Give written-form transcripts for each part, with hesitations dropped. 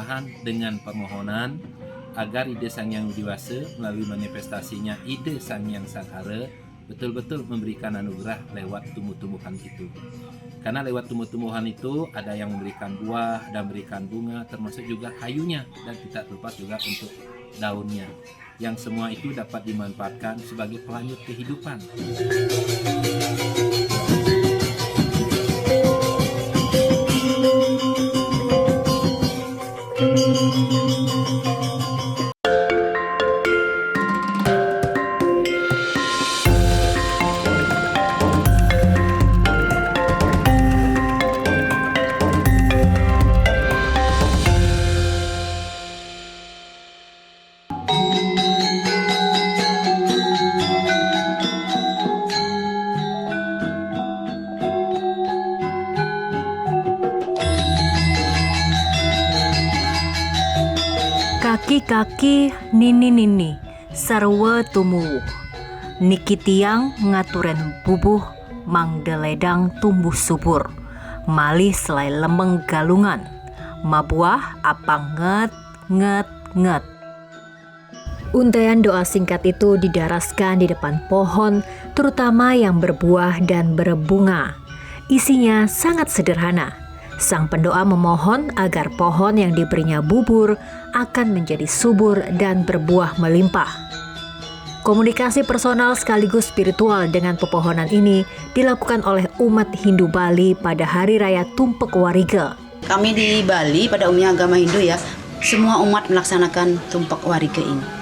persembahan dengan permohonan agar ide Sang Yang Widi Wasa melalui manifestasinya ide Sang Yang Sanghara betul-betul memberikan anugerah lewat tumbuh-tumbuhan itu. Karena lewat tumbuh-tumbuhan itu ada yang memberikan buah dan memberikan bunga, termasuk juga kayunya, dan tidak terlepas juga untuk daunnya. Yang semua itu dapat dimanfaatkan sebagai pelanjut kehidupan. Kaki-kaki nini-nini sarwa tumuwuh niki tiang ngaturen bubuh mangdeledang tumbuh subur malih selai lemeng galungan mabuah apa nget. Untaian doa singkat itu didaraskan di depan pohon, terutama yang berbuah dan berbunga. Isinya sangat sederhana. Sang pendoa memohon agar pohon yang diberinya bubur akan menjadi subur dan berbuah melimpah. Komunikasi personal sekaligus spiritual dengan pepohonan ini dilakukan oleh umat Hindu Bali pada Hari Raya Tumpek Wariga. Kami di Bali pada umumnya agama Hindu ya, semua umat melaksanakan Tumpek Wariga ini.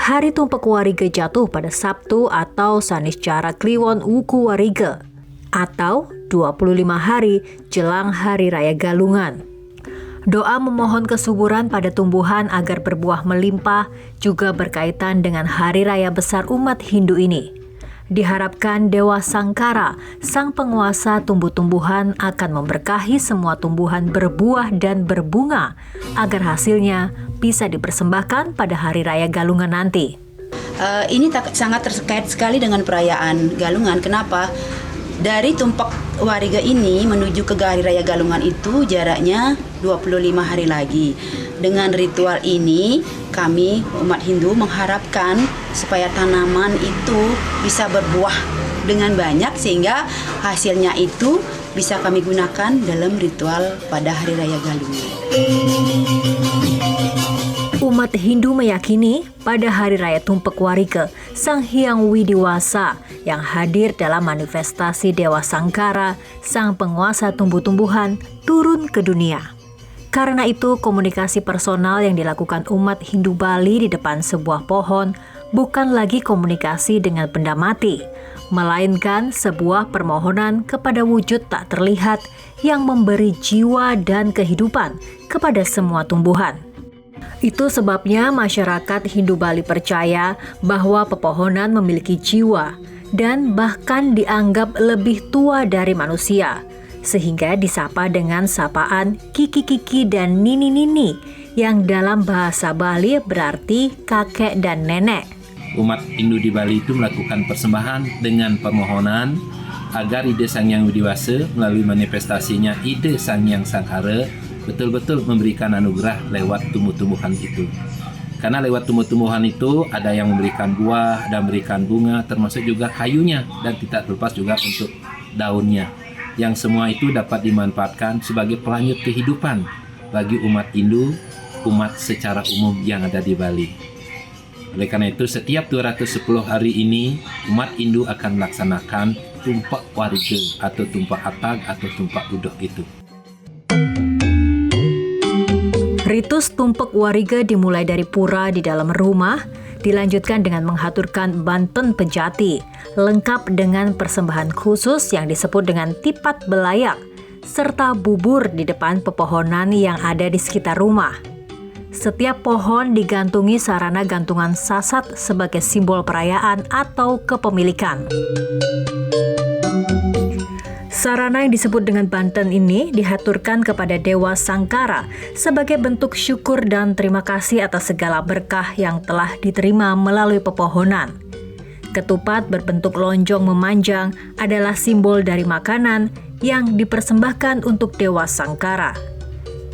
Hari Tumpek Wariga jatuh pada Sabtu atau Saniscara Kliwon Wuku Wariga atau 25 hari jelang Hari Raya Galungan. Doa memohon kesuburan pada tumbuhan agar berbuah melimpah juga berkaitan dengan Hari Raya besar umat Hindu ini. Diharapkan Dewa Sangkara, sang penguasa tumbuh-tumbuhan, akan memberkahi semua tumbuhan berbuah dan berbunga agar hasilnya bisa dipersembahkan pada Hari Raya Galungan nanti. Ini sangat terkait sekali dengan perayaan Galungan. Kenapa? Dari Tumpek Wariga ini menuju ke Hari Raya Galungan itu jaraknya 25 hari lagi. Dengan ritual ini, kami umat Hindu mengharapkan supaya tanaman itu bisa berbuah dengan banyak sehingga hasilnya itu bisa kami gunakan dalam ritual pada Hari Raya Galungan. Umat Hindu meyakini pada Hari Raya Tumpek Wariga, Sang Hyang Widi Wasa yang hadir dalam manifestasi Dewa Sangkara, sang penguasa tumbuh-tumbuhan, turun ke dunia. Karena itu, komunikasi personal yang dilakukan umat Hindu Bali di depan sebuah pohon bukan lagi komunikasi dengan benda mati, melainkan sebuah permohonan kepada wujud tak terlihat yang memberi jiwa dan kehidupan kepada semua tumbuhan. Itu sebabnya masyarakat Hindu Bali percaya bahwa pepohonan memiliki jiwa dan bahkan dianggap lebih tua dari manusia, sehingga disapa dengan sapaan kiki-kiki dan nini-nini yang dalam bahasa Bali berarti kakek dan nenek. Umat Hindu di Bali itu melakukan persembahan dengan permohonan agar ide Sang Yang Widi Wasa melalui manifestasinya ide Sang Yang Sanghara betul-betul memberikan anugerah lewat tumbuh-tumbuhan itu. Karena lewat tumbuh-tumbuhan itu ada yang memberikan buah dan memberikan bunga, termasuk juga kayunya, dan tidak terlepas juga untuk daunnya. Yang semua itu dapat dimanfaatkan sebagai pelanjut kehidupan bagi umat Hindu, umat secara umum yang ada di Bali. Oleh karena itu, setiap 210 hari ini, umat Hindu akan melaksanakan Tumpek Wariga atau Tumpek Atag atau Tumpek Udoh itu. Ritus Tumpek Wariga dimulai dari pura di dalam rumah, dilanjutkan dengan menghaturkan banten pejati, lengkap dengan persembahan khusus yang disebut dengan tipat belayak, serta bubur di depan pepohonan yang ada di sekitar rumah. Setiap pohon digantungi sarana gantungan sasat sebagai simbol perayaan atau kepemilikan. Sarana yang disebut dengan banten ini dihaturkan kepada Dewa Sangkara sebagai bentuk syukur dan terima kasih atas segala berkah yang telah diterima melalui pepohonan. Ketupat berbentuk lonjong memanjang adalah simbol dari makanan yang dipersembahkan untuk Dewa Sangkara.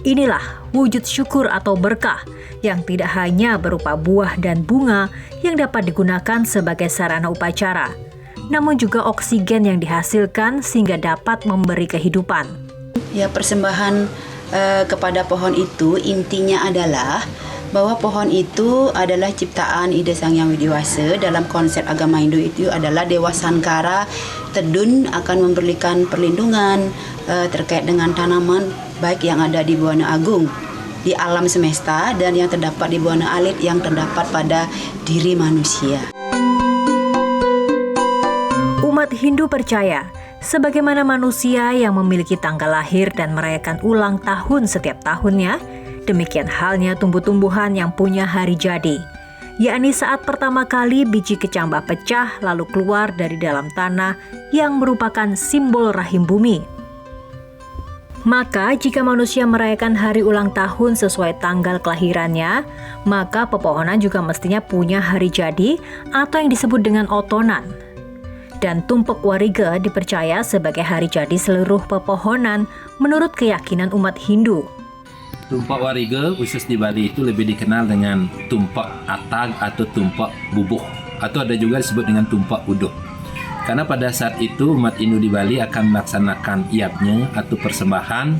Inilah wujud syukur atau berkah yang tidak hanya berupa buah dan bunga yang dapat digunakan sebagai sarana upacara, namun juga oksigen yang dihasilkan sehingga dapat memberi kehidupan. Ya, persembahan kepada pohon itu intinya adalah bahwa pohon itu adalah ciptaan Ida Sang Hyang Widiwasa. Dalam konsep agama Hindu itu adalah Dewa Sangkara. Tedun akan memberikan perlindungan terkait dengan tanaman baik yang ada di Buana Agung, di alam semesta, dan yang terdapat di Buana Alit yang terdapat pada diri manusia. Umat Hindu percaya, sebagaimana manusia yang memiliki tanggal lahir dan merayakan ulang tahun setiap tahunnya, demikian halnya tumbuh-tumbuhan yang punya hari jadi, yakni saat pertama kali biji kecambah pecah lalu keluar dari dalam tanah yang merupakan simbol rahim bumi. Maka jika manusia merayakan hari ulang tahun sesuai tanggal kelahirannya, maka pepohonan juga mestinya punya hari jadi atau yang disebut dengan otonan. Dan Tumpek Wariga dipercaya sebagai hari jadi seluruh pepohonan menurut keyakinan umat Hindu. Tumpek Wariga khusus di Bali itu lebih dikenal dengan tumpek atag atau tumpek bubuh, atau ada juga disebut dengan tumpek uduh. Karena pada saat itu umat Hindu di Bali akan melaksanakan iapnya atau persembahan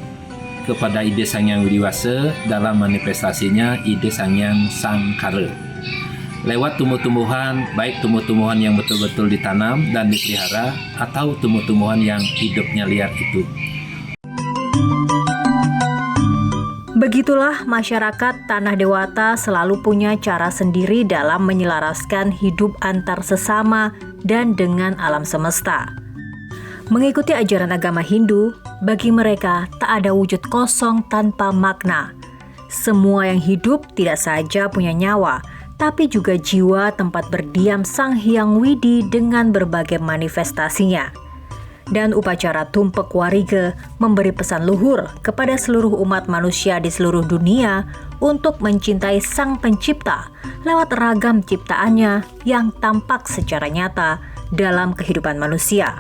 kepada Ida Sang Hyang Widiwasa dalam manifestasinya Ida Sang Hyang Sangkara. Lewat tumbuh-tumbuhan, baik tumbuh-tumbuhan yang betul-betul ditanam dan dipelihara atau tumbuh-tumbuhan yang hidupnya liar itu. Begitulah masyarakat Tanah Dewata selalu punya cara sendiri dalam menyelaraskan hidup antar sesama dan dengan alam semesta. Mengikuti ajaran agama Hindu, bagi mereka tak ada wujud kosong tanpa makna. Semua yang hidup tidak saja punya nyawa, tapi juga jiwa tempat berdiam Sang Hyang Widi dengan berbagai manifestasinya. Dan upacara Tumpek Wariga memberi pesan luhur kepada seluruh umat manusia di seluruh dunia untuk mencintai Sang Pencipta lewat ragam ciptaannya yang tampak secara nyata dalam kehidupan manusia.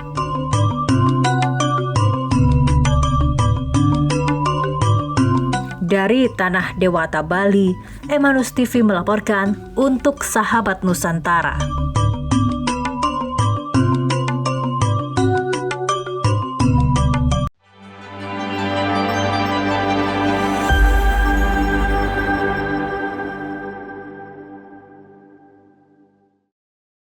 Dari Tanah Dewata Bali, Emmanus TV melaporkan untuk Sahabat Nusantara.